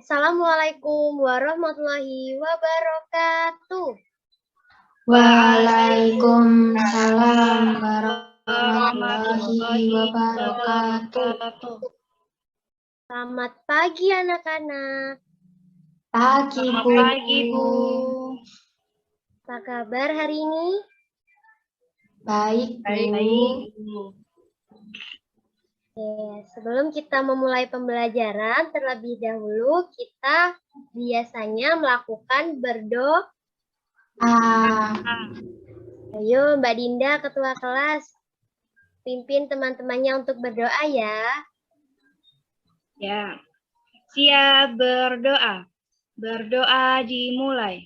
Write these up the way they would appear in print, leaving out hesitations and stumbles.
Assalamualaikum warahmatullahi wabarakatuh. Waalaikumsalam warahmatullahi wabarakatuh. Selamat pagi anak-anak. Pagi, Bu. Apa kabar hari ini? Baik, Bu. Sebelum kita memulai pembelajaran, terlebih dahulu kita biasanya melakukan berdoa. Ayo Mbak Dinda, ketua kelas, pimpin teman-temannya untuk berdoa ya. Ya, siap berdoa. Berdoa dimulai.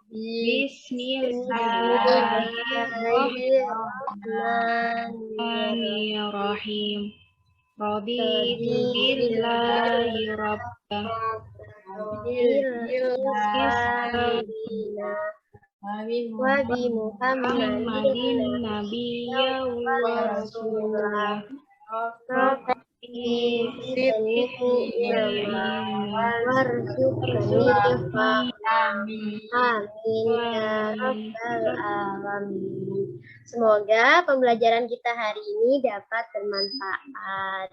Bismillahirrahmanirrahim. Raditu billahi rabban wa bi Muhammadin nabiyya wa rasulah. Semoga pembelajaran kita hari ini dapat bermanfaat.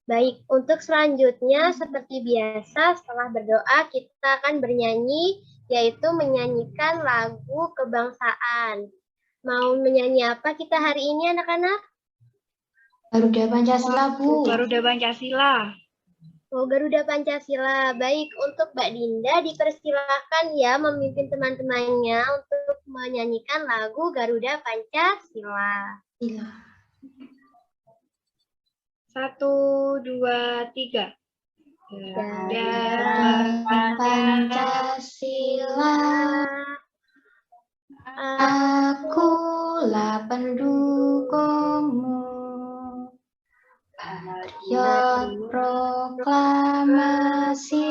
Baik, untuk selanjutnya seperti biasa setelah berdoa kita akan bernyanyi, yaitu menyanyikan lagu kebangsaan. Mau menyanyi apa kita hari ini anak-anak? Garuda Pancasila, Bu. Garuda Pancasila. Oh, Garuda Pancasila. Baik, untuk Mbak Dinda dipersilahkan ya memimpin teman-temannya untuk menyanyikan lagu Garuda Pancasila. 1, 2, 3. Garuda Pancasila, akulah pendukungmu. Patriot proklamasi,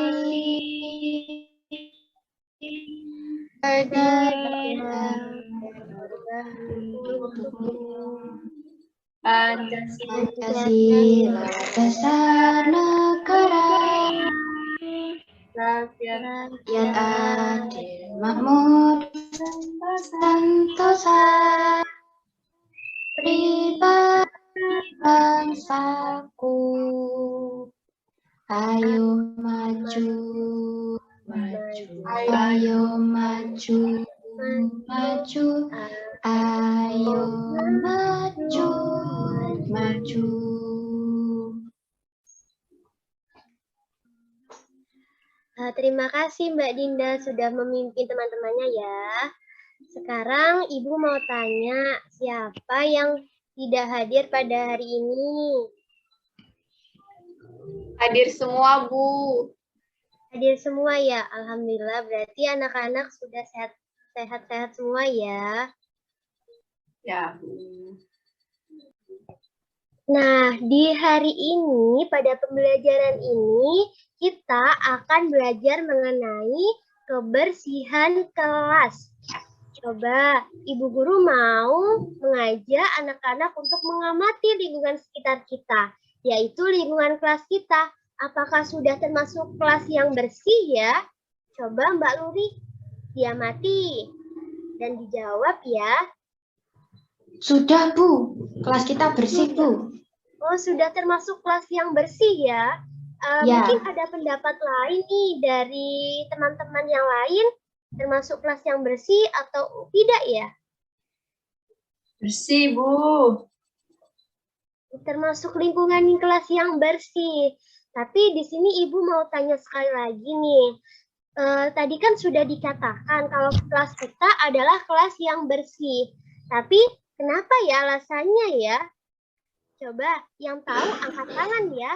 Pancasila dasar negara, rakyat adil makmur sentosa, pribadi bangsaku, ayo maju, ayo maju, ayo maju. Terima kasih Mbak Dinda sudah memimpin teman-temannya ya. Sekarang Ibu mau tanya, siapa yang tidak hadir pada hari ini? Hadir semua, Bu. Hadir semua ya, alhamdulillah. Berarti anak-anak sudah sehat-sehat semua ya. Ya, Bu. Nah, di hari ini, pada pembelajaran ini, kita akan belajar mengenai kebersihan kelas. Coba Ibu Guru mau mengajak anak-anak untuk mengamati lingkungan sekitar kita, yaitu lingkungan kelas kita. Apakah sudah termasuk kelas yang bersih ya? Coba Mbak Luri diamati dan dijawab ya. Sudah, Bu. Kelas kita bersih, Bu. Oh, sudah termasuk kelas yang bersih ya? Ya. Mungkin ada pendapat lain nih dari teman-teman yang lain, termasuk kelas yang bersih atau tidak ya? Bersih, Bu. Termasuk lingkungan kelas yang bersih. Tapi di sini Ibu mau tanya sekali lagi nih. Tadi kan sudah dikatakan kalau kelas kita adalah kelas yang bersih. Tapi kenapa ya alasannya ya? Coba yang tahu angkat tangan ya.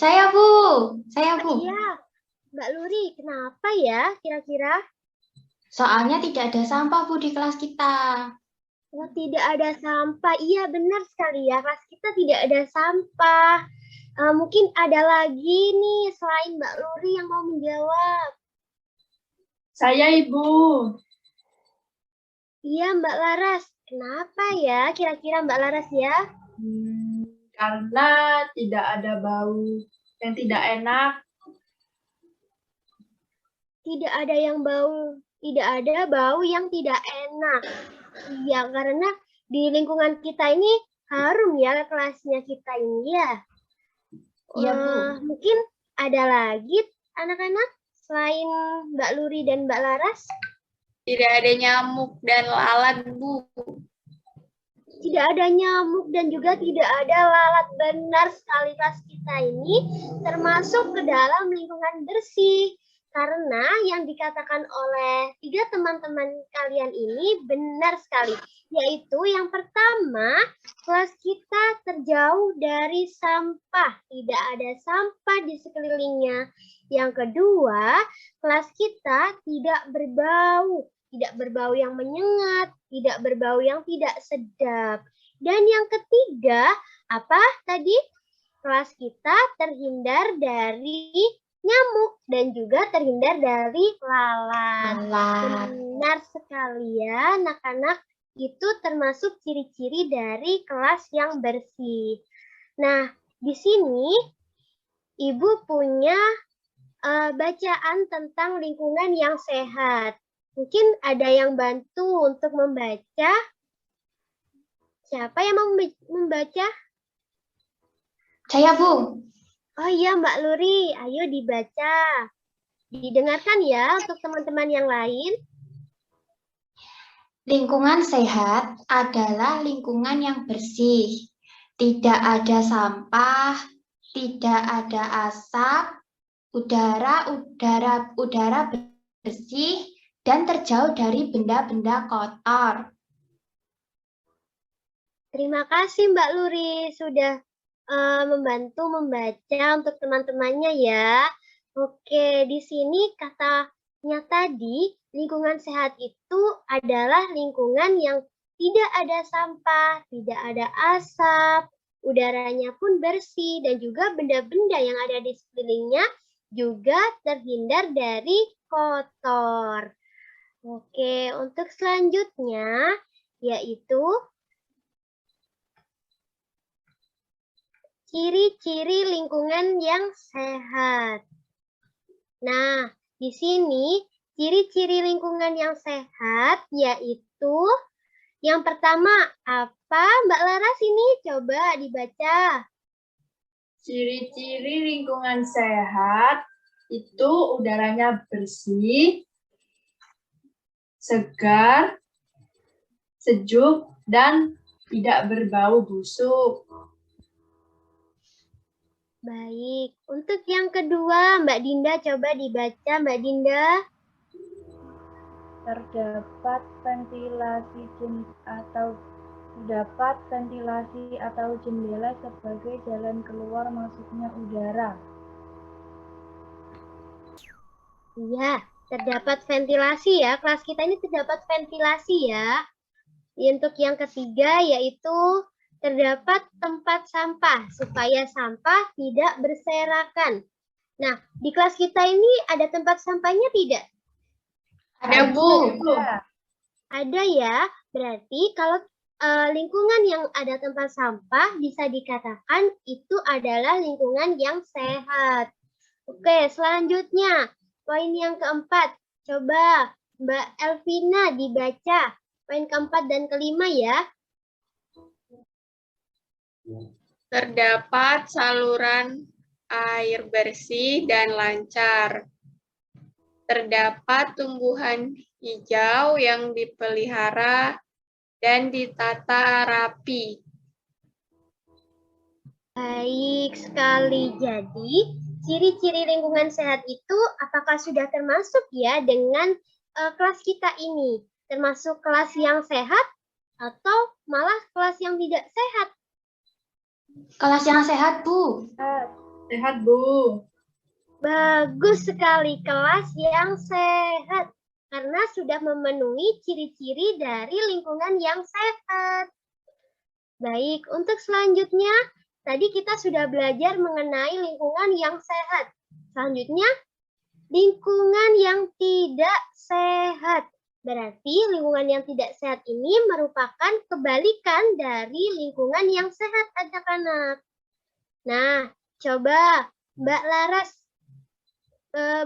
Saya, Bu. Iya, Mbak Luri, kenapa ya kira-kira? Soalnya tidak ada sampah, Bu, di kelas kita. Oh, tidak ada sampah. Iya, benar sekali ya. Kelas kita tidak ada sampah. Mungkin ada lagi nih selain Mbak Luri yang mau menjawab. Saya, Ibu. Iya, Mbak Laras. Kenapa ya kira-kira Mbak Laras ya? Karena tidak ada bau yang tidak enak. tidak ada bau yang tidak enak. Iya, karena di lingkungan kita ini harum ya kelasnya kita ini ya. Iya, Bu. Mungkin ada lagi anak-anak selain Mbak Luri dan Mbak Laras? Tidak ada nyamuk dan lalat, Bu. Tidak ada nyamuk dan juga tidak ada lalat. Benar sekali, kelas kita ini termasuk ke dalam lingkungan bersih. Karena yang dikatakan oleh 3 teman-teman kalian ini benar sekali. Yaitu yang pertama, kelas kita terjauh dari sampah. Tidak ada sampah di sekelilingnya. Yang kedua, kelas kita tidak berbau. Tidak berbau yang menyengat, tidak berbau yang tidak sedap. Dan yang ketiga, apa tadi? Kelas kita terhindar dari nyamuk dan juga terhindar dari lalat. Benar sekali ya, anak-anak. Itu termasuk ciri-ciri dari kelas yang bersih. Nah, di sini Ibu punya bacaan tentang lingkungan yang sehat. Mungkin ada yang bantu untuk membaca. Siapa yang mau membaca? Saya, Bu. Oh iya, Mbak Luri. Ayo dibaca. Didengarkan ya untuk teman-teman yang lain. Lingkungan sehat adalah lingkungan yang bersih. Tidak ada sampah, tidak ada asap, udara bersih, dan terjauh dari benda-benda kotor. Terima kasih Mbak Luri sudah membantu membaca untuk teman-temannya ya. Oke, di sini katanya tadi lingkungan sehat itu adalah lingkungan yang tidak ada sampah, tidak ada asap, udaranya pun bersih dan juga benda-benda yang ada di sekelilingnya juga terhindar dari kotor. Oke, untuk selanjutnya yaitu ciri-ciri lingkungan yang sehat. Nah, di sini ciri-ciri lingkungan yang sehat yaitu yang pertama apa Mbak Laras ini? Coba dibaca. Ciri-ciri lingkungan sehat itu udaranya bersih, segar, sejuk, dan tidak berbau busuk. Baik, untuk yang kedua Mbak Dinda coba dibaca Mbak Dinda. Terdapat ventilasi atau jendela sebagai jalan keluar masuknya udara. Iya, terdapat ventilasi ya. Kelas kita ini terdapat ventilasi ya. Untuk yang ketiga yaitu terdapat tempat sampah supaya sampah tidak berserakan. Nah, di kelas kita ini ada tempat sampahnya tidak? Ada, Bu. Ada ya. Berarti kalau lingkungan yang ada tempat sampah bisa dikatakan itu adalah lingkungan yang sehat. Oke, selanjutnya poin yang keempat. Coba Mbak Elvina dibaca poin keempat dan kelima ya. Terdapat saluran air bersih dan lancar. Terdapat tumbuhan hijau yang dipelihara dan ditata rapi. Baik sekali. Jadi, ciri-ciri lingkungan sehat itu apakah sudah termasuk ya dengan kelas kita ini? Termasuk kelas yang sehat atau malah kelas yang tidak sehat? Kelas yang sehat, Bu. Sehat, Bu. Bagus sekali, kelas yang sehat. Karena sudah memenuhi ciri-ciri dari lingkungan yang sehat. Baik, untuk selanjutnya, tadi kita sudah belajar mengenai lingkungan yang sehat. Selanjutnya, lingkungan yang tidak sehat. Berarti lingkungan yang tidak sehat ini merupakan kebalikan dari lingkungan yang sehat, anak-anak. Nah, coba Mbak Laras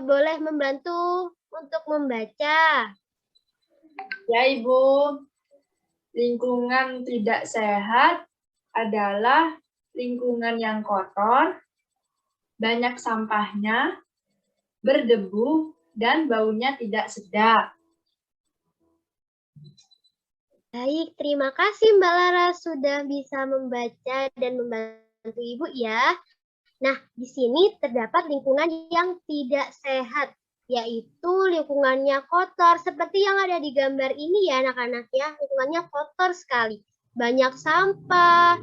boleh membantu untuk membaca. Ya, Ibu. Lingkungan tidak sehat adalah lingkungan yang kotor, banyak sampahnya, berdebu, dan baunya tidak sedap. Baik, terima kasih Mbak Lara sudah bisa membaca dan membantu Ibu ya. Nah, di sini terdapat lingkungan yang tidak sehat, yaitu lingkungannya kotor. Seperti yang ada di gambar ini ya anak-anak ya, lingkungannya kotor sekali. Banyak sampah,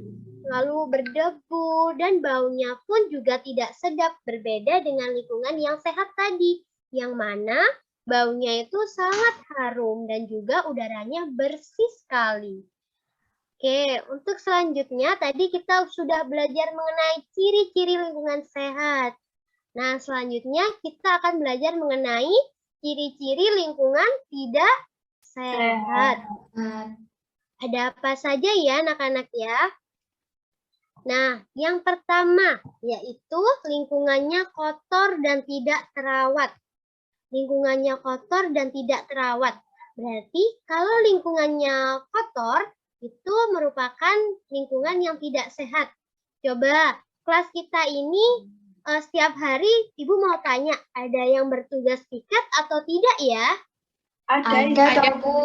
lalu berdebu, dan baunya pun juga tidak sedap. Berbeda dengan lingkungan yang sehat tadi, yang mana baunya itu sangat harum dan juga udaranya bersih sekali. Oke, untuk selanjutnya tadi kita sudah belajar mengenai ciri-ciri lingkungan sehat. Nah, selanjutnya kita akan belajar mengenai ciri-ciri lingkungan tidak sehat. Ada apa saja ya anak-anak ya? Nah, yang pertama yaitu lingkungannya kotor dan tidak terawat. Lingkungannya kotor dan tidak terawat. Berarti kalau lingkungannya kotor, itu merupakan lingkungan yang tidak sehat. Coba, kelas kita ini setiap hari Ibu mau tanya, ada yang bertugas piket atau tidak ya? Ada, Bu.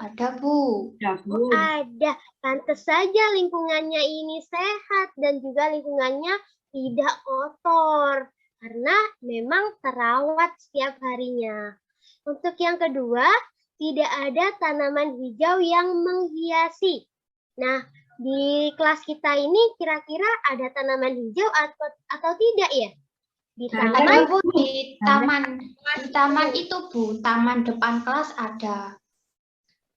Ada, Bu. Oh, ada. Pantes saja lingkungannya ini sehat dan juga lingkungannya tidak kotor. Karena memang terawat setiap harinya. Untuk yang kedua, tidak ada tanaman hijau yang menghiasi. Nah, di kelas kita ini kira-kira ada tanaman hijau atau tidak ya? Di Ada, Bu, di taman itu, Bu. Taman depan kelas ada.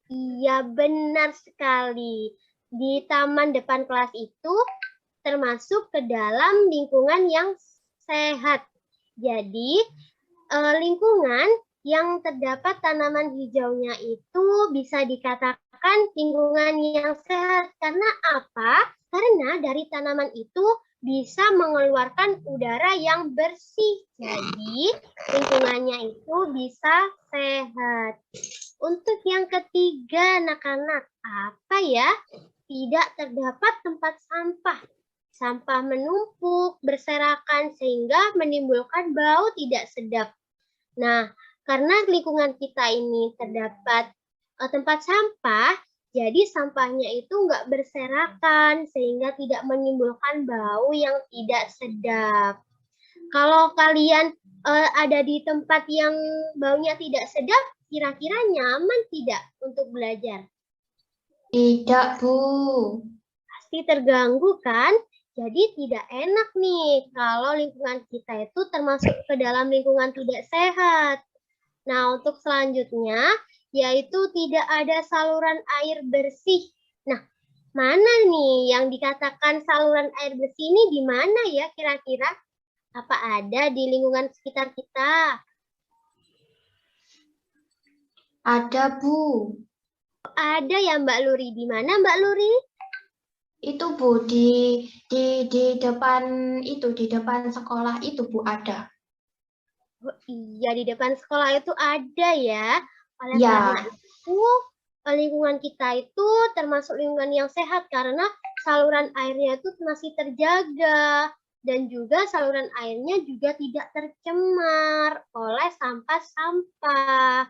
Iya, benar sekali. Di taman depan kelas itu termasuk ke dalam lingkungan yang sehat. Jadi, lingkungan yang terdapat tanaman hijaunya itu bisa dikatakan lingkungan yang sehat. Karena apa? Karena dari tanaman itu bisa mengeluarkan udara yang bersih. Jadi, lingkungannya itu bisa sehat. Untuk yang ketiga, anak-anak, apa ya? Tidak terdapat tempat sampah. Sampah menumpuk, berserakan, sehingga menimbulkan bau tidak sedap. Nah, karena lingkungan kita ini terdapat tempat sampah, jadi sampahnya itu nggak berserakan, sehingga tidak menimbulkan bau yang tidak sedap. Kalau kalian ada di tempat yang baunya tidak sedap, kira-kira nyaman tidak untuk belajar? Tidak, Bu. Pasti terganggu kan? Jadi tidak enak nih kalau lingkungan kita itu termasuk ke dalam lingkungan tidak sehat. Nah, untuk selanjutnya yaitu tidak ada saluran air bersih. Nah, mana nih yang dikatakan saluran air bersih ini di mana ya kira-kira? Apa ada di lingkungan sekitar kita? Ada, Bu. Ada ya Mbak Luri. Di mana Mbak Luri? Itu, Bu, di depan itu, di depan sekolah itu, Bu, ada. Oh, iya, di depan sekolah itu ada ya. Oleh Ya. karena itu, lingkungan kita itu termasuk lingkungan yang sehat karena saluran airnya itu masih terjaga. Dan juga saluran airnya juga tidak tercemar oleh sampah-sampah.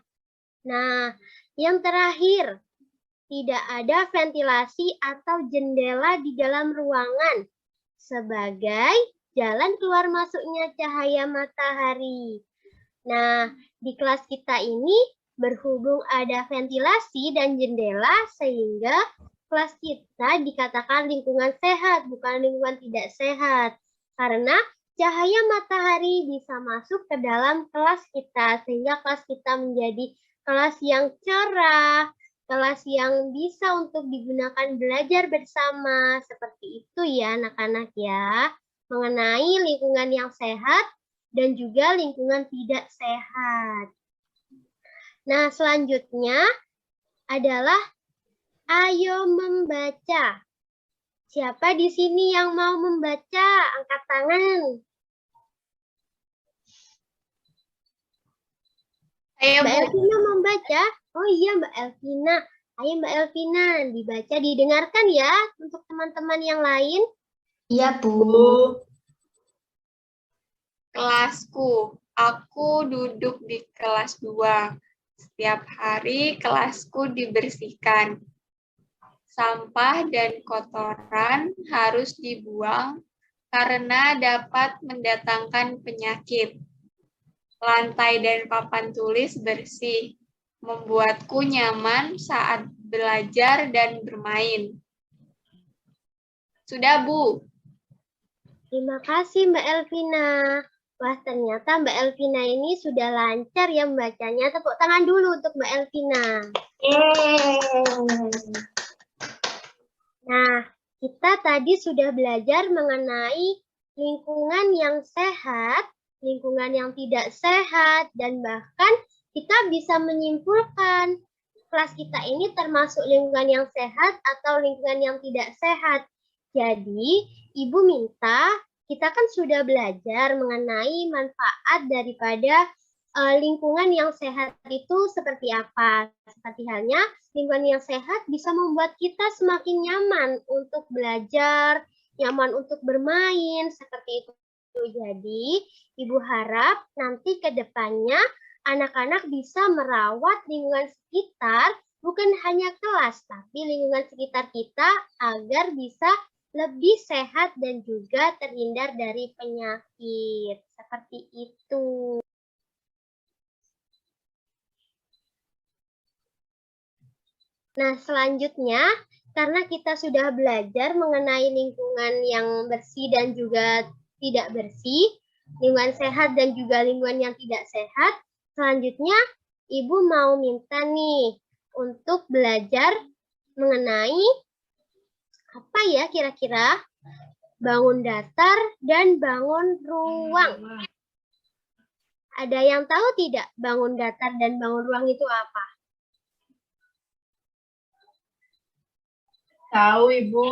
Nah, yang terakhir, tidak ada ventilasi atau jendela di dalam ruangan sebagai jalan keluar masuknya cahaya matahari. Nah, di kelas kita ini berhubung ada ventilasi dan jendela sehingga kelas kita dikatakan lingkungan sehat, bukan lingkungan tidak sehat. Karena cahaya matahari bisa masuk ke dalam kelas kita sehingga kelas kita menjadi kelas yang cerah, kelas yang bisa untuk digunakan belajar bersama. Seperti itu ya anak-anak ya, mengenai lingkungan yang sehat dan juga lingkungan tidak sehat. Nah, selanjutnya adalah ayo membaca. Siapa di sini yang mau membaca? Angkat tangan. Ayo, Mbak Bu. Elvina membaca. Oh iya, Mbak Elvina. Ayo Mbak Elvina, dibaca, didengarkan ya untuk teman-teman yang lain. Iya, Bu. Bu. Kelasku. Aku duduk di kelas 2. Setiap hari kelasku dibersihkan. Sampah dan kotoran harus dibuang karena dapat mendatangkan penyakit. Lantai dan papan tulis bersih, membuatku nyaman saat belajar dan bermain. Sudah, Bu. Terima kasih Mbak Elvina. Wah, ternyata Mbak Elvina ini sudah lancar ya membacanya. Tepuk tangan dulu untuk Mbak Elvina. Nah, kita tadi sudah belajar mengenai lingkungan yang sehat, lingkungan yang tidak sehat, dan bahkan kita bisa menyimpulkan kelas kita ini termasuk lingkungan yang sehat atau lingkungan yang tidak sehat. Jadi, Ibu minta kita kan sudah belajar mengenai manfaat daripada lingkungan yang sehat itu seperti apa. Seperti halnya lingkungan yang sehat bisa membuat kita semakin nyaman untuk belajar, nyaman untuk bermain, seperti itu. Jadi, Ibu harap nanti ke depannya anak-anak bisa merawat lingkungan sekitar, bukan hanya kelas, tapi lingkungan sekitar kita agar bisa lebih sehat dan juga terhindar dari penyakit. Seperti itu. Nah, selanjutnya, karena kita sudah belajar mengenai lingkungan yang bersih dan juga tidak bersih, lingkungan sehat dan juga lingkungan yang tidak sehat, selanjutnya Ibu mau minta nih untuk belajar mengenai apa ya kira-kira? Bangun datar dan bangun ruang. Ada yang tahu tidak bangun datar dan bangun ruang itu apa? Tahu, Ibu.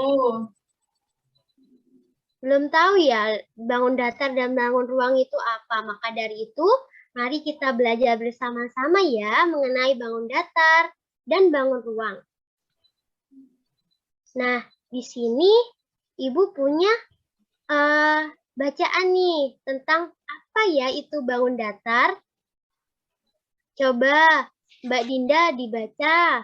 Belum tahu ya bangun datar dan bangun ruang itu apa? Maka dari itu, mari kita belajar bersama-sama ya mengenai bangun datar dan bangun ruang. Nah, di sini Ibu punya bacaan nih tentang apa ya itu bangun datar. Coba Mbak Dinda dibaca.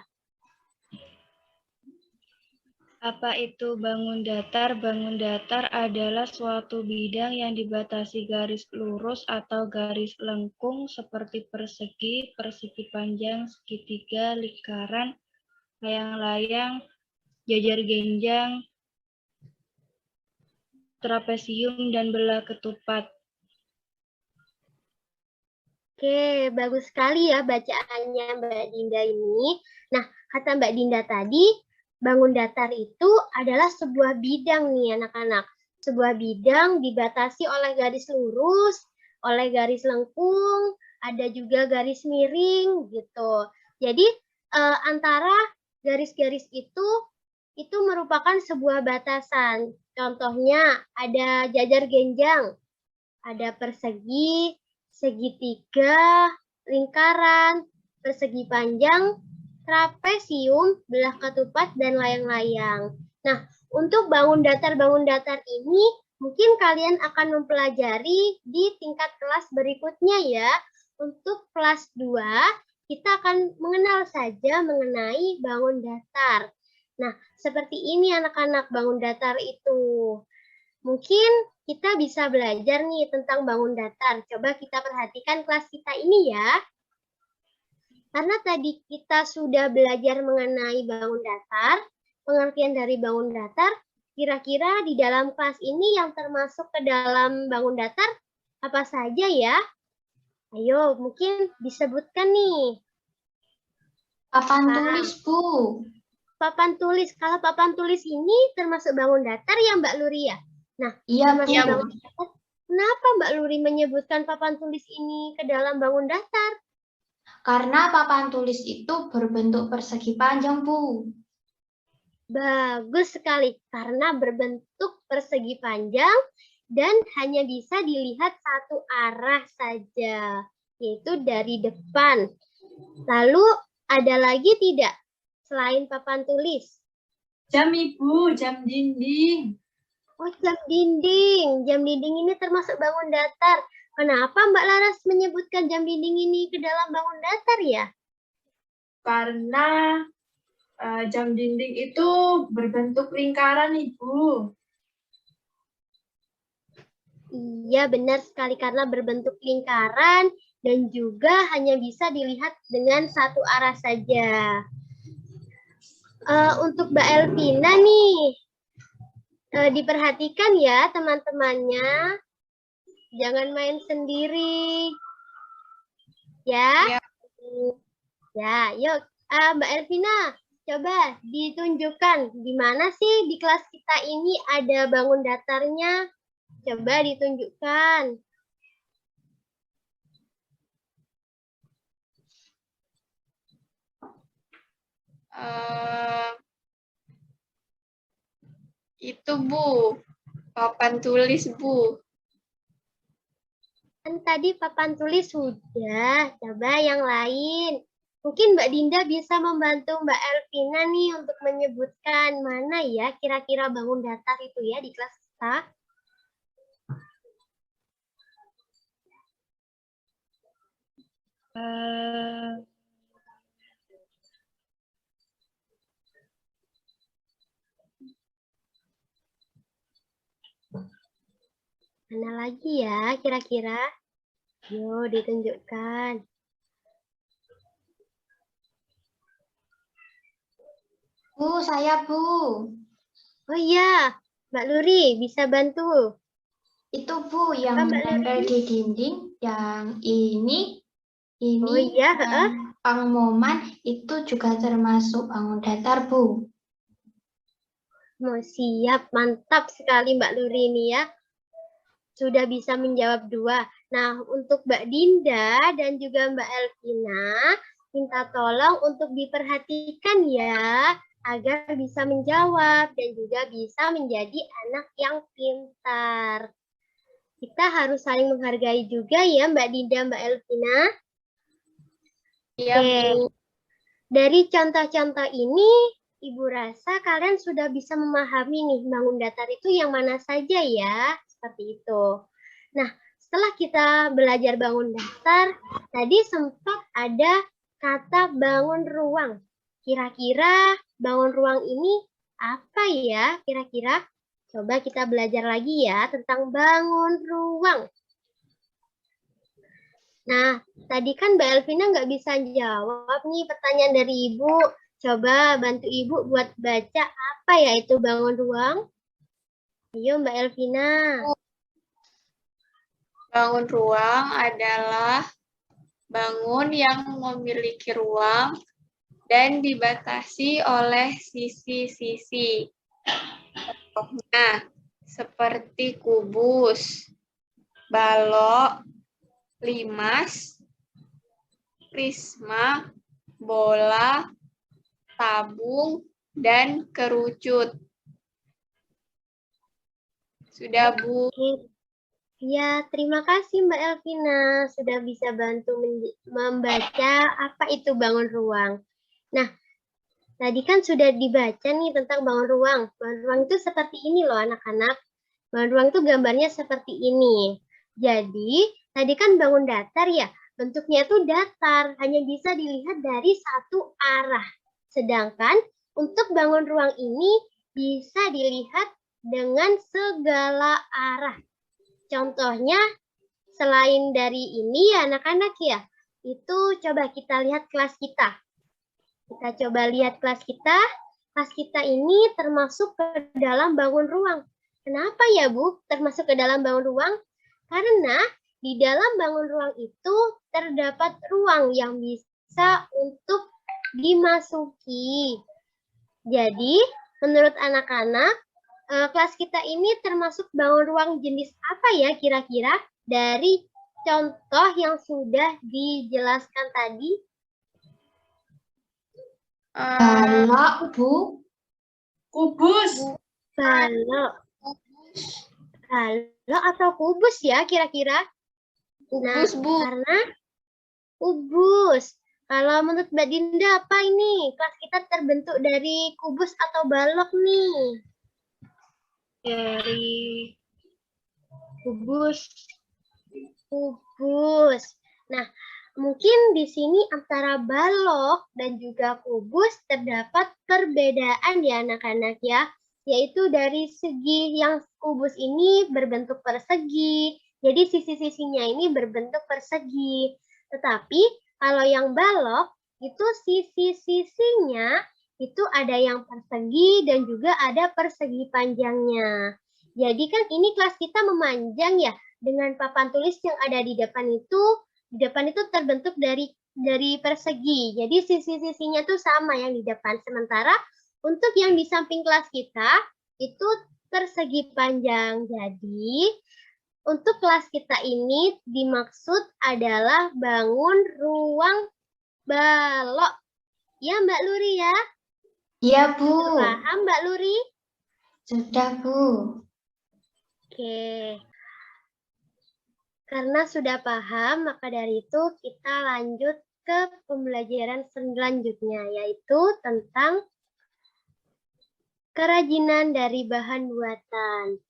Apa itu bangun datar? Bangun datar adalah suatu bidang yang dibatasi garis lurus atau garis lengkung seperti persegi, persegi panjang, segitiga, lingkaran, layang-layang, jajar genjang, trapesium, dan belah ketupat. Oke, bagus sekali ya bacaannya Mbak Dinda ini. Nah, kata Mbak Dinda tadi, bangun datar itu adalah sebuah bidang nih anak-anak. Sebuah bidang dibatasi oleh garis lurus, oleh garis lengkung, ada juga garis miring gitu. Jadi antara garis-garis itu merupakan sebuah batasan. Contohnya ada jajar genjang, ada persegi, segitiga, lingkaran, persegi panjang, trapesium, belah ketupat, dan layang-layang. Nah, untuk bangun datar ini mungkin kalian akan mempelajari di tingkat kelas berikutnya ya. Untuk kelas 2, kita akan mengenal saja mengenai bangun datar. Nah, seperti ini anak-anak bangun datar itu. Mungkin kita bisa belajar nih tentang bangun datar. Coba kita perhatikan kelas kita ini ya. Karena tadi kita sudah belajar mengenai bangun datar, pengertian dari bangun datar, kira-kira di dalam kelas ini yang termasuk ke dalam bangun datar apa saja ya? Ayo, mungkin disebutkan nih. Papan tulis, Bu. Papan tulis. Kalau papan tulis ini termasuk bangun datar ya Mbak Luri ya? Nah, Iya, Bu. bangun datar. Kenapa Mbak Luri menyebutkan papan tulis ini ke dalam bangun datar? Karena papan tulis itu berbentuk persegi panjang, Bu. Bagus sekali, karena berbentuk persegi panjang dan hanya bisa dilihat satu arah saja. yaitu dari depan. Lalu ada lagi tidak selain papan tulis? Jam, Ibu, jam dinding. Oh, jam dinding. Jam dinding ini termasuk bangun datar. Kenapa Mbak Laras menyebutkan jam dinding ini ke dalam bangun datar ya? Karena jam dinding itu berbentuk lingkaran, Ibu. Iya, benar sekali karena berbentuk lingkaran dan juga hanya bisa dilihat dengan satu arah saja. Untuk Mbak Elvina nih, diperhatikan ya teman-temannya. Jangan main sendiri. Ya. Ya. Ya, yuk. Mbak Elvina, coba ditunjukkan di mana sih di kelas kita ini ada bangun datarnya. Coba ditunjukkan. Itu, Bu. Papan tulis, Bu. Kan tadi papan tulis sudah. Coba yang lain. Mungkin Mbak Dinda bisa membantu Mbak Elvina nih untuk menyebutkan mana ya kira-kira bangun datar itu ya di kelas kita. Mana lagi ya kira-kira? Yuk ditunjukkan. Bu, saya Bu. Oh iya, Mbak Luri bisa bantu. Itu Bu yang Mbak menempel Luri. di dinding. Yang ini Oh iya, pengumuman itu juga termasuk bangun datar, Bu. Mau siap, mantap sekali Mbak Luri ini ya. Sudah bisa menjawab 2. Nah, untuk Mbak Dinda dan juga Mbak Elvina, minta tolong untuk diperhatikan ya, agar bisa menjawab dan juga bisa menjadi anak yang pintar. Kita harus saling menghargai juga ya Mbak Dinda, Mbak Elvina. Iya, Oke. Bu. Dari contoh-contoh ini, Ibu rasa kalian sudah bisa memahami nih bangun datar itu yang mana saja ya, seperti itu. Nah, setelah kita belajar bangun datar, tadi sempat ada kata bangun ruang. Kira-kira bangun ruang ini apa ya kira-kira? Coba kita belajar lagi ya tentang bangun ruang. Nah, tadi kan Mbak Elvina nggak bisa jawab nih pertanyaan dari Ibu. Coba bantu Ibu buat baca apa ya itu bangun ruang. Ayo Mbak Elvina. Bangun ruang adalah bangun yang memiliki ruang dan dibatasi oleh sisi-sisi. Contohnya, seperti kubus, balok, limas, prisma, bola, tabung, dan kerucut. Sudah, Bu. Ya, terima kasih Mbak Elvina sudah bisa bantu membaca apa itu bangun ruang. Nah, tadi kan sudah dibaca nih tentang bangun ruang. Bangun ruang itu seperti ini loh anak-anak. Bangun ruang itu gambarnya seperti ini. Jadi, tadi kan bangun datar ya. Bentuknya itu datar, hanya bisa dilihat dari satu arah. Sedangkan untuk bangun ruang ini bisa dilihat dengan segala arah. Contohnya, selain dari ini ya anak-anak ya, itu coba kita lihat kelas kita. Kita coba lihat kelas kita. Kelas kita ini termasuk ke dalam bangun ruang. Kenapa ya Bu termasuk ke dalam bangun ruang? Karena di dalam bangun ruang itu terdapat ruang yang bisa untuk dimasuki. Jadi, menurut anak-anak, kelas kita ini termasuk bangun ruang jenis apa ya kira-kira dari contoh yang sudah dijelaskan tadi? Balok, Bu. Kubus. Balok. Balok atau kubus ya kira-kira? Kubus, Nah, Bu. karena kubus. Kalau menurut Mbak Dinda apa ini? Kelas kita terbentuk dari kubus atau balok nih? Dari kubus. Kubus. Nah, mungkin di sini antara balok dan juga kubus terdapat perbedaan ya anak-anak ya. Yaitu dari segi yang kubus ini berbentuk persegi. Jadi sisi-sisinya ini berbentuk persegi. Tetapi kalau yang balok itu sisi-sisinya itu ada yang persegi dan juga ada persegi panjangnya. Jadi kan ini kelas kita memanjang ya, dengan papan tulis yang ada di depan itu terbentuk dari persegi. Jadi sisi-sisinya tuh sama yang di depan. Sementara untuk yang di samping kelas kita itu persegi panjang. Jadi untuk kelas kita ini dimaksud adalah bangun ruang balok. Ya Mbak Luri ya? Iya, Bu. Paham Mbak Luri? Sudah, Bu. Oke. Karena sudah paham, maka dari itu kita lanjut ke pembelajaran selanjutnya, yaitu tentang kerajinan dari bahan buatan.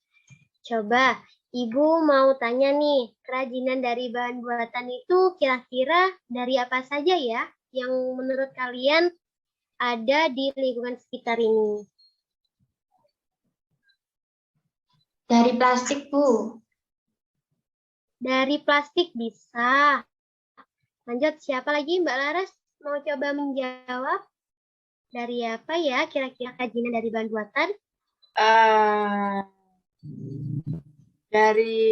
Coba, Ibu mau tanya nih, kerajinan dari bahan buatan itu kira-kira dari apa saja ya yang menurut kalian ada di lingkungan sekitar ini? Dari plastik, Bu. Dari plastik bisa. Lanjut, siapa lagi Mbak Laras mau coba menjawab? Dari apa ya kira-kira kerajinan dari bahan buatan? Dari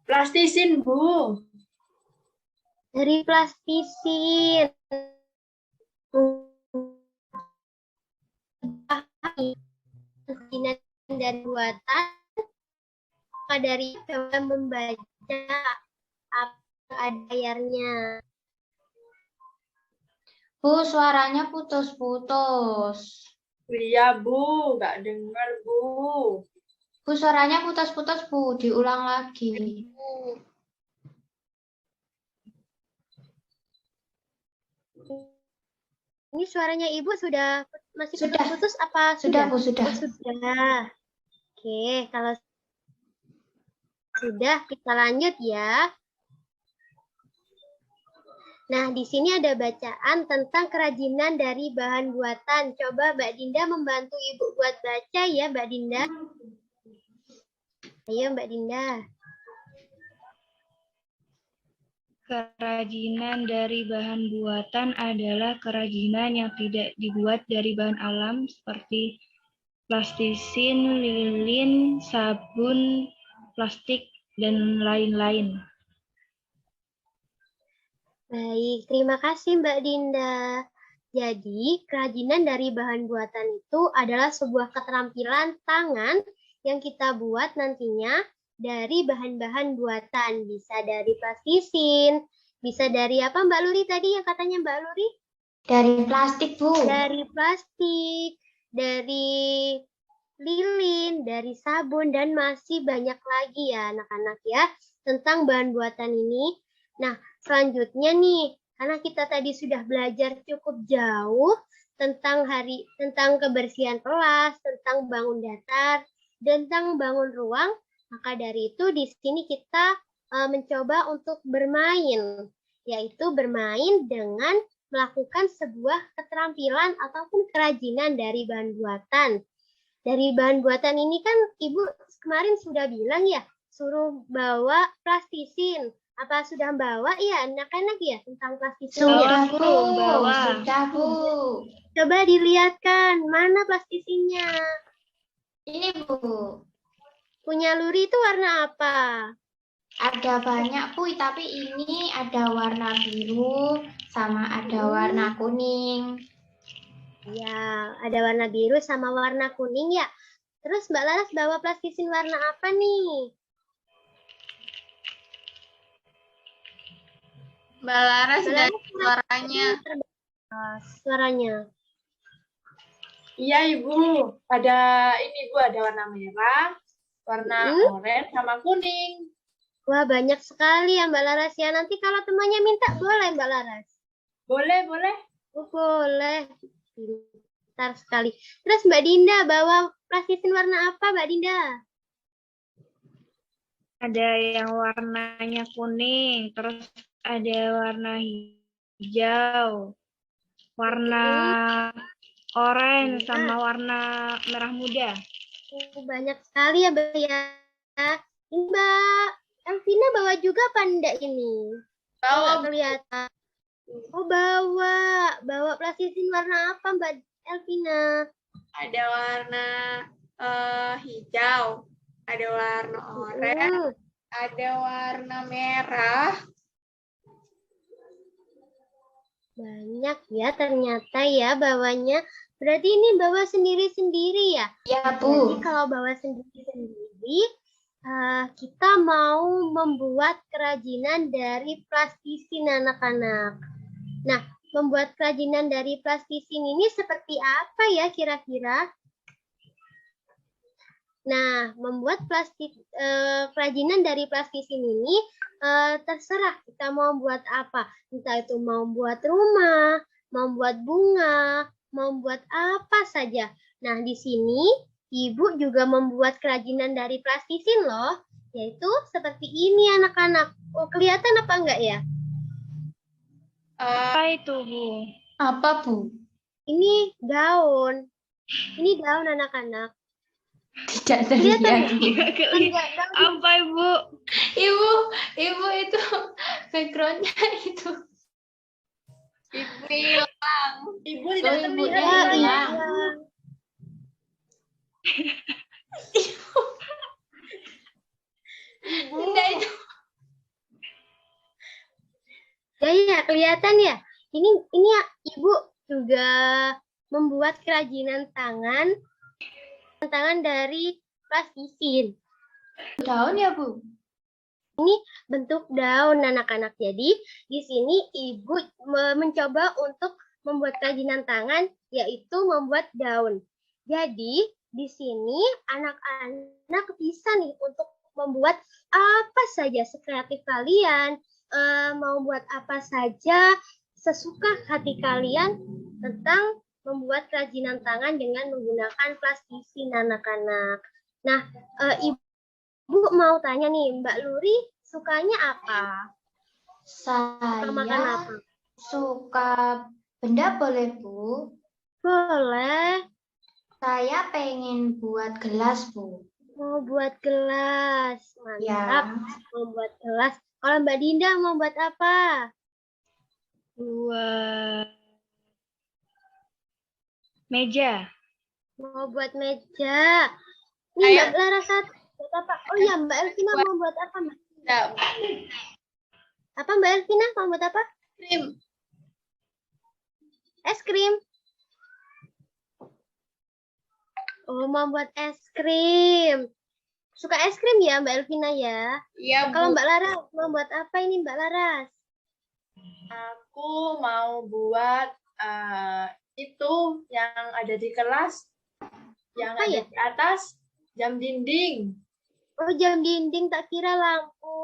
plastisin, Bu. Dari plastisin. Kerajinan dari buatan, maka dari coba membaca apa ada layarnya. Bu, suaranya putus-putus. Iya, Bu. Nggak dengar, Bu. Bu, suaranya putus-putus, Bu. Diulang lagi. Ini suaranya Ibu sudah masih Sudah. putus-putus apa Sudah, sudah? Bu, sudah. Oh, sudah. Oke, kalau sudah kita lanjut ya. Nah, di sini ada bacaan tentang kerajinan dari bahan buatan. Coba Mbak Dinda membantu Ibu buat baca ya, Mbak Dinda. Ayo Mbak Dinda. Kerajinan dari bahan buatan adalah kerajinan yang tidak dibuat dari bahan alam seperti plastisin, lilin, sabun, plastik, dan lain-lain. Baik, terima kasih Mbak Dinda. Jadi, kerajinan dari bahan buatan itu adalah sebuah keterampilan tangan yang kita buat nantinya dari bahan-bahan buatan. Bisa dari plastisin, bisa dari apa Mbak Luri tadi yang katanya Mbak Luri? Dari plastik, Bu. Dari plastik, dari lilin, dari sabun, dan masih banyak lagi ya anak-anak ya tentang bahan buatan ini. Nah, selanjutnya nih, karena kita tadi sudah belajar cukup jauh tentang kebersihan kelas, tentang bangun datar, dan tentang bangun ruang, maka dari itu di sini kita mencoba untuk bermain, yaitu bermain dengan melakukan sebuah keterampilan ataupun kerajinan dari bahan buatan. Dari bahan buatan ini kan Ibu kemarin sudah bilang ya, suruh bawa plastisin. Apa sudah bawa ya anak-anak ya tentang plastisin? Sudah, Bu, Bu. bawa. Sudah, Bu. Coba dilihatkan, mana plastisinnya? Ini, Bu. Punya Luri itu warna apa? Ada banyak, Bu, tapi ini ada warna biru sama ada warna kuning. Ya, ada warna biru sama warna kuning ya. Terus Mbak Laras bawa plastisin warna apa nih? Mbak Laras Mbak dari Laras, suaranya. Suaranya. Iya, Ibu. Ada ini, Bu. Ada warna merah, warna oranye, sama kuning. Wah, banyak sekali ya Mbak Laras ya. Nanti kalau temannya minta boleh Mbak Laras. Boleh, boleh. Oh, boleh. Pintar sekali. Terus Mbak Dinda bawa plastisin warna apa Mbak Dinda? Ada yang warnanya kuning, terus ada warna hijau, warna oranye, sama warna merah muda. Oh, banyak sekali ya Mbak ya. Ini Mbak Elvina bawa juga apa enggak ini? Bawa, Nggak kelihatan. Oh, bawa plastisin warna apa Mbak Elvina? ada warna hijau, ada warna oranye, ada warna merah. Banyak ya ternyata ya bawanya. Berarti ini bawa sendiri-sendiri ya? Ya, Jadi Bu. kalau bawa sendiri-sendiri, kita mau membuat kerajinan dari plastisin anak-anak. Nah, membuat kerajinan dari plastisin ini seperti apa ya kira-kira? Nah, membuat kerajinan dari plastisin ini terserah kita mau buat apa. Entah itu mau buat rumah, mau buat bunga, mau buat apa saja. Nah, di sini Ibu juga membuat kerajinan dari plastisin loh, yaitu seperti ini anak-anak. Oh, kelihatan apa enggak ya? Apa itu, Bu? Apa, Bu? Ini daun. Ini daun anak-anak. Tidak Kelihatan terlihat. nggak? Enggak, daun. Apa, Ibu? Ibu itu backgroundnya itu. Ibu hilang. Ibu tidak Oh, ibunya terlihat. hilang. Enggak itu. Ya, kelihatan ya. Ini ya, Ibu juga membuat kerajinan tangan dari plastisin. Daun ya, Bu? Bentuk daun anak-anak. Jadi di sini Ibu mencoba untuk membuat kerajinan tangan, yaitu membuat daun. Jadi di sini anak-anak bisa nih untuk membuat apa saja sekreatif kalian, mau buat apa saja sesuka hati kalian tentang membuat kerajinan tangan dengan menggunakan plastisin anak-anak. Nah, Ibu mau tanya nih, Mbak Luri sukanya apa? Suka makan Saya apa? suka benda boleh, Bu? Boleh. Saya pengen buat gelas, Bu. Mau buat gelas. Mantap. Ya. Mau buat gelas. Kalau Mbak Dinda mau buat apa? Buat meja. Mau buat meja. Ini Mbak Larasati buat apa? Oh iya, Mbak Elvina mau buat apa, Mbak? Apa Mbak Elvina mau buat apa? Krim. Es krim. Oh, mau buat es krim. Suka es krim ya, Mbak Elvina ya? Iya, Kalau Bu. Mbak Laras mau buat apa ini, Mbak Laras? Aku mau buat itu yang ada di kelas, yang Apa ada ya? di atas, jam dinding. Oh, jam dinding, tak kira lampu.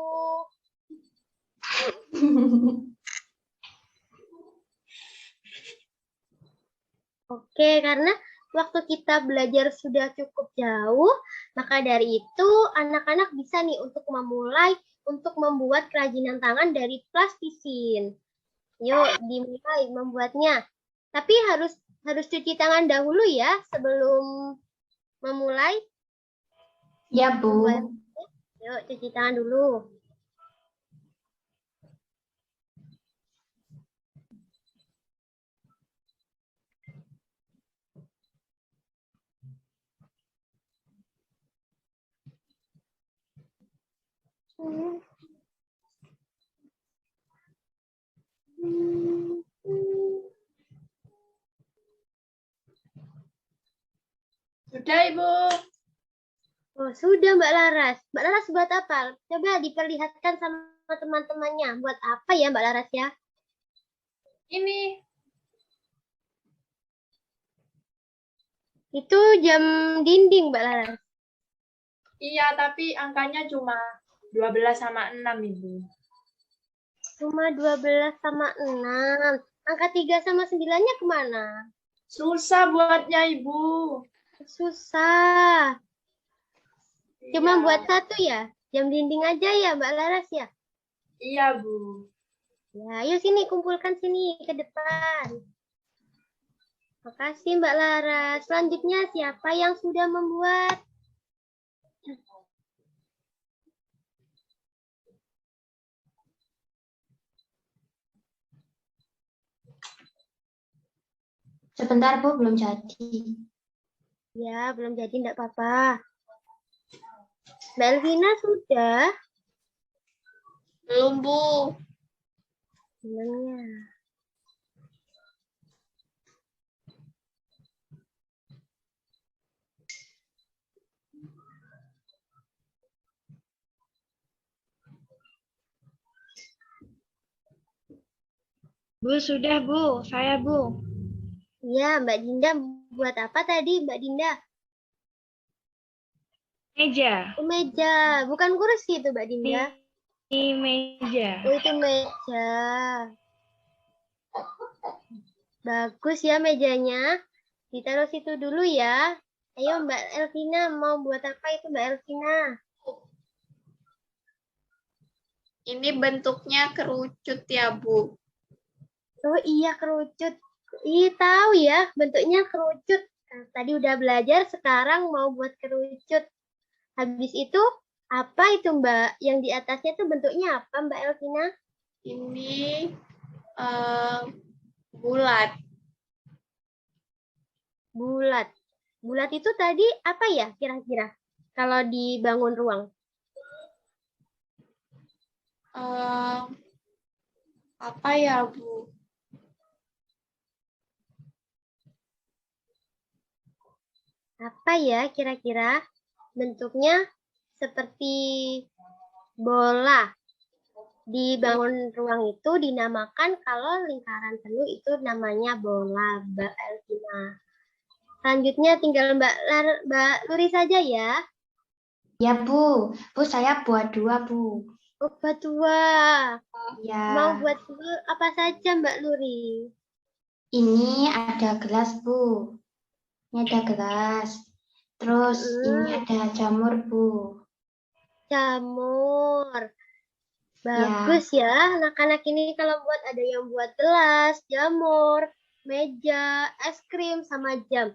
Oke, karena waktu kita belajar sudah cukup jauh, maka dari itu anak-anak bisa nih untuk memulai untuk membuat kerajinan tangan dari plastisin. Yuk, dimulai membuatnya. Tapi harus cuci tangan dahulu ya sebelum memulai. Ya, Bu. Yuk, cuci tangan dulu. Sudah, Ibu. Oh, sudah Mbak Laras. Mbak Laras buat apa? Coba diperlihatkan sama teman-temannya. Buat apa ya Mbak Laras ya? Ini. Itu jam dinding Mbak Laras. Iya, tapi angkanya cuma 12 sama 6, Ibu. Cuma 12 sama 6. Angka 3 sama 9-nya kemana? Susah buatnya, Ibu. Susah. Cuma Iya. buat satu ya? Jam dinding aja ya, Mbak Laras ya? Iya, Bu. Ya, ayo sini, kumpulkan sini ke depan. Makasih Mbak Laras. Selanjutnya siapa yang sudah membuat? Sebentar Bu, belum jadi. Ya, belum jadi, enggak apa-apa. Mbak Elvina sudah? Belum, Bu. Belumnya. Bu, sudah Bu, saya Bu. Ya, Mbak Dinda buat apa tadi, Mbak Dinda? Meja. Oh, meja, bukan kursi itu, Mbak Dinda. Ini meja. Oh, itu meja. Bagus ya mejanya. Ditaruh situ dulu ya. Ayo Mbak Elvina, mau buat apa itu Mbak Elvina? Ini bentuknya kerucut ya, Bu. Oh iya, kerucut. Ih, tahu ya, bentuknya kerucut. Nah, tadi udah belajar, sekarang mau buat kerucut. Habis itu, apa itu Mbak? Yang di atasnya tuh bentuknya apa Mbak Elvina? Ini bulat. Bulat. Bulat itu tadi apa ya kira-kira? Kalau dibangun ruang. Apa ya, Bu? Apa ya kira-kira? Bentuknya seperti bola. Di bangun ruang itu dinamakan kalau lingkaran penuh itu namanya bola, Mbak Elvina. Selanjutnya tinggal Mbak Luri saja ya. Ya Bu, Bu saya buat 2 Bu. Oh, buat 2. Ya. Mau buat apa saja Mbak Luri? Ini ada gelas Bu. Ini ada gelas. Terus ini ada jamur Bu. Jamur. Bagus ya, anak-anak ini kalau buat ada yang buat gelas, jamur, meja, es krim, sama jam.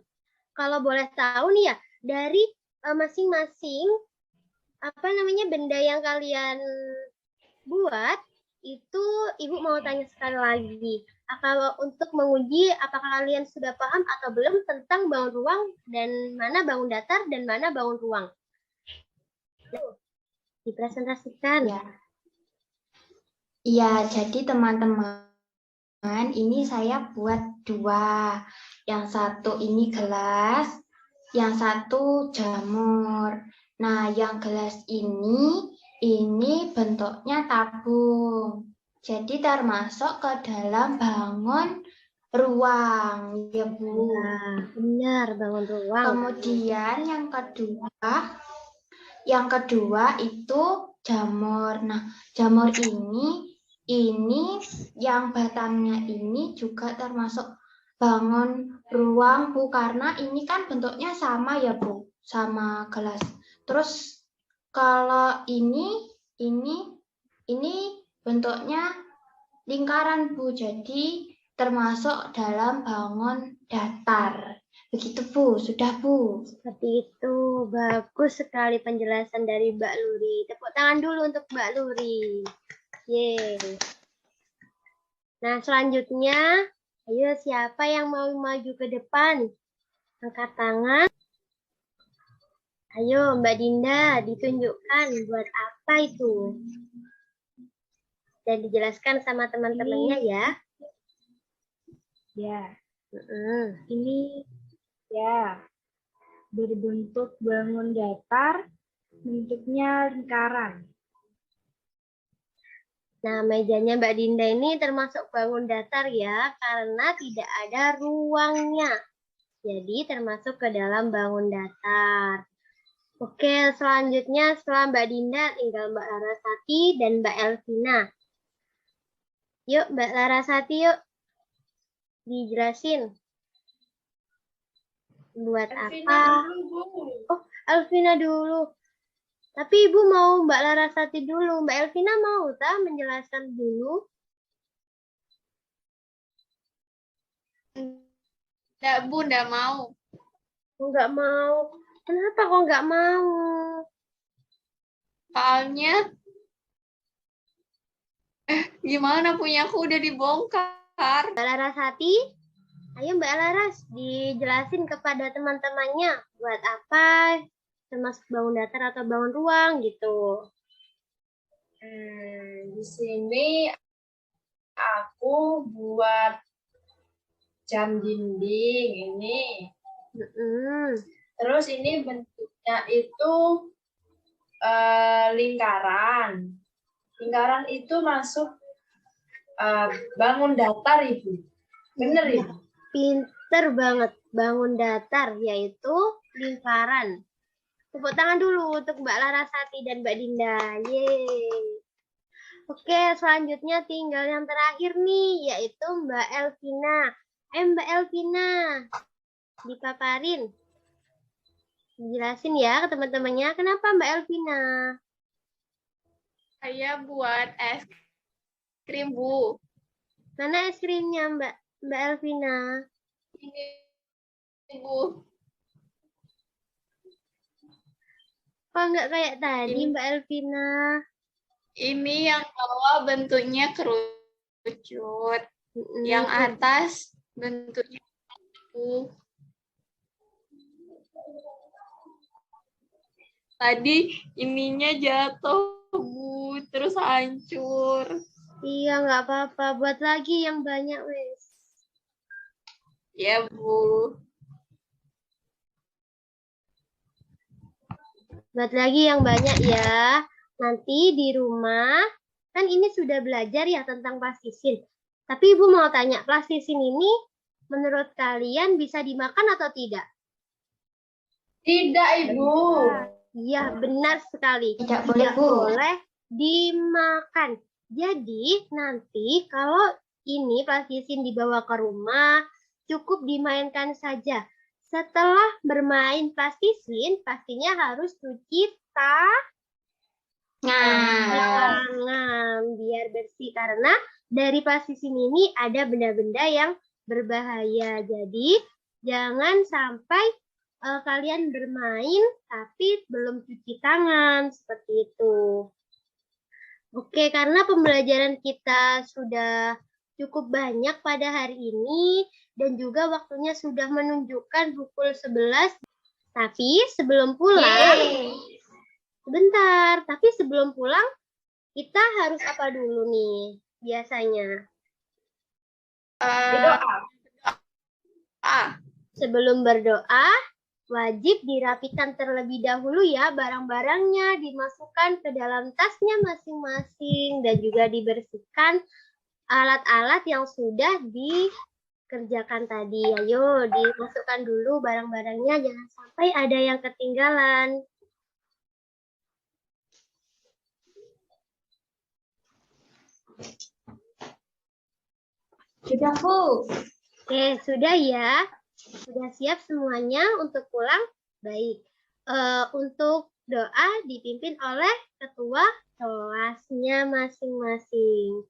Kalau boleh tahu nih ya, dari masing-masing apa namanya benda yang kalian buat, itu Ibu mau tanya sekali lagi. Kalau untuk menguji apakah kalian sudah paham atau belum tentang bangun ruang dan mana bangun datar dan mana bangun ruang. Dipresentasikan. Ya. Iya, jadi teman-teman, ini saya buat 2. Yang satu ini gelas, yang satu jamur. Nah, yang gelas ini bentuknya tabung. Jadi termasuk ke dalam bangun ruang, ya Bu. Nah, benar, bangun ruang. Kemudian yang kedua itu jamur. Nah, jamur ini yang batangnya ini juga termasuk bangun ruang Bu, karena ini kan bentuknya sama ya Bu, sama gelas. Terus kalau ini bentuknya lingkaran Bu, jadi termasuk dalam bangun datar. Begitu Bu, sudah Bu. Seperti itu, bagus sekali penjelasan dari Mbak Luri. Tepuk tangan dulu untuk Mbak Luri. Yeay. Nah, selanjutnya, ayo siapa yang mau maju ke depan? Angkat tangan. Ayo Mbak Dinda, ditunjukkan buat apa itu. Dan dijelaskan sama teman-temannya ya. Ya. Ini ya berbentuk bangun datar, bentuknya lingkaran. Nah, mejanya Mbak Dinda ini termasuk bangun datar ya, karena tidak ada ruangnya. Jadi termasuk ke dalam bangun datar. Oke, selanjutnya setelah Mbak Dinda tinggal Mbak Larasati dan Mbak Elvina. Yuk Mbak Larasati yuk. Dijelasin. Buat Elvina apa? dulu, Bu. Oh, Elvina dulu. Tapi Ibu mau Mbak Larasati dulu. Mbak Elvina mau tak menjelaskan dulu? Enggak, Bu, enggak mau. Enggak mau. Kenapa kok enggak mau? Soalnya, gimana punya aku udah dibongkar. Mbak Larasati, ayo Mbak Laras, dijelasin kepada teman-temannya buat apa, termasuk bangun datar atau bangun ruang gitu. Di sini aku buat jam dinding ini. Terus ini bentuknya itu lingkaran. Lingkaran itu masuk bangun datar, Ibu. Bener, Ibu? Pinter banget, bangun datar yaitu lingkaran. Tepuk tangan dulu untuk Mbak Larasati dan Mbak Dinda. Yeay. Oke, selanjutnya tinggal yang terakhir nih, yaitu Mbak Elvina. Mbak Elvina, dipaparin. Dijelasin ya ke teman-temannya, kenapa Mbak Elvina? Saya buat es krim, Bu. Mana es krimnya Mbak Elvina? Ini, Bu. Kok nggak kayak tadi Mbak Elvina? Ini yang bawah bentuknya kerucut. Yang atas bentuknya Bu. Tadi ininya jatuh, Bu, terus hancur. Iya, nggak apa-apa. Buat lagi yang banyak, wes. Ya, Bu. Buat lagi yang banyak ya. Nanti di rumah, kan ini sudah belajar ya tentang plastisin. Tapi Ibu mau tanya, plastisin ini menurut kalian bisa dimakan atau tidak? Tidak, Ibu. Iya, benar sekali. Tidak boleh, Bu. Boleh dimakan. Jadi, nanti kalau ini plastisin dibawa ke rumah, cukup dimainkan saja. Setelah bermain plastisin, pastinya harus cuci tangan biar bersih. Karena dari plastisin ini ada benda-benda yang berbahaya. Jadi, jangan sampai kalian bermain tapi belum cuci tangan, seperti itu. Oke, karena pembelajaran kita sudah cukup banyak pada hari ini dan juga waktunya sudah menunjukkan pukul 11. Tapi sebelum pulang, sebentar, tapi sebelum pulang kita harus apa dulu nih biasanya? Berdoa. Sebelum berdoa, wajib dirapikan terlebih dahulu ya barang-barangnya, dimasukkan ke dalam tasnya masing-masing dan juga dibersihkan alat-alat yang sudah dikerjakan tadi. Ayo dimasukkan dulu barang-barangnya, jangan sampai ada yang ketinggalan. Sudah, Bu. Oke, sudah ya. Sudah siap semuanya untuk pulang? Baik. Untuk doa dipimpin oleh ketua kelasnya masing-masing.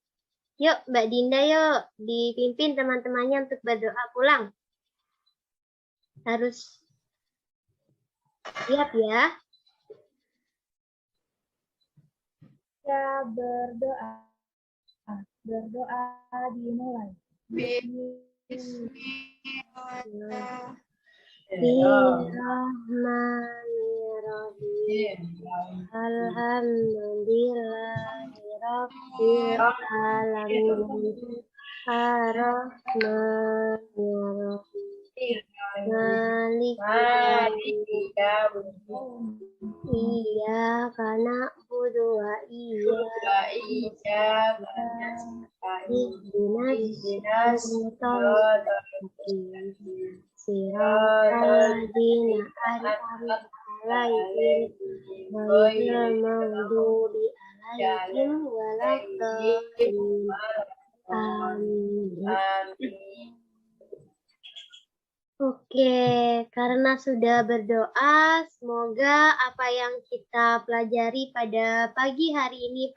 Yuk, Mbak Dinda, yuk dipimpin teman-temannya untuk berdoa pulang. Harus siap ya. Ya, berdoa. Berdoa dimulai. Bismillahirrahmanirrahim. Alhamdulillahirabbil alamin. Arrahmanirrahim. Maliki yaumiddin. Iyyaka na'budu wa iyyaka ihdinas siratal ladzina an'amta alaihim ghairil maghdubi alaihim waladdallin. Amin. Oke, karena sudah berdoa, semoga apa yang kita pelajari pada pagi hari ini,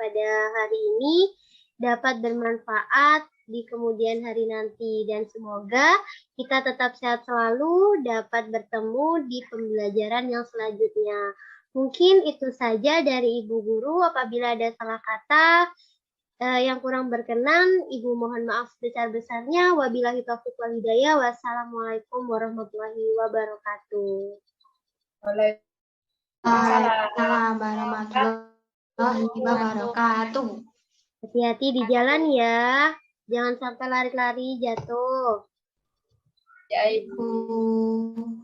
dapat bermanfaat di kemudian hari nanti. Dan semoga kita tetap sehat selalu, dapat bertemu di pembelajaran yang selanjutnya. Mungkin itu saja dari Ibu Guru. Apabila ada salah kata, yang kurang berkenan, Ibu mohon maaf sebesar-besarnya. Wabillahi taufiq wal hidayah. Wassalamualaikum warahmatullahi wabarakatuh. Waalaikumsalam warahmatullahi wabarakatuh. Hati-hati di jalan ya. Jangan sampai lari-lari jatuh. Ya, Ibu.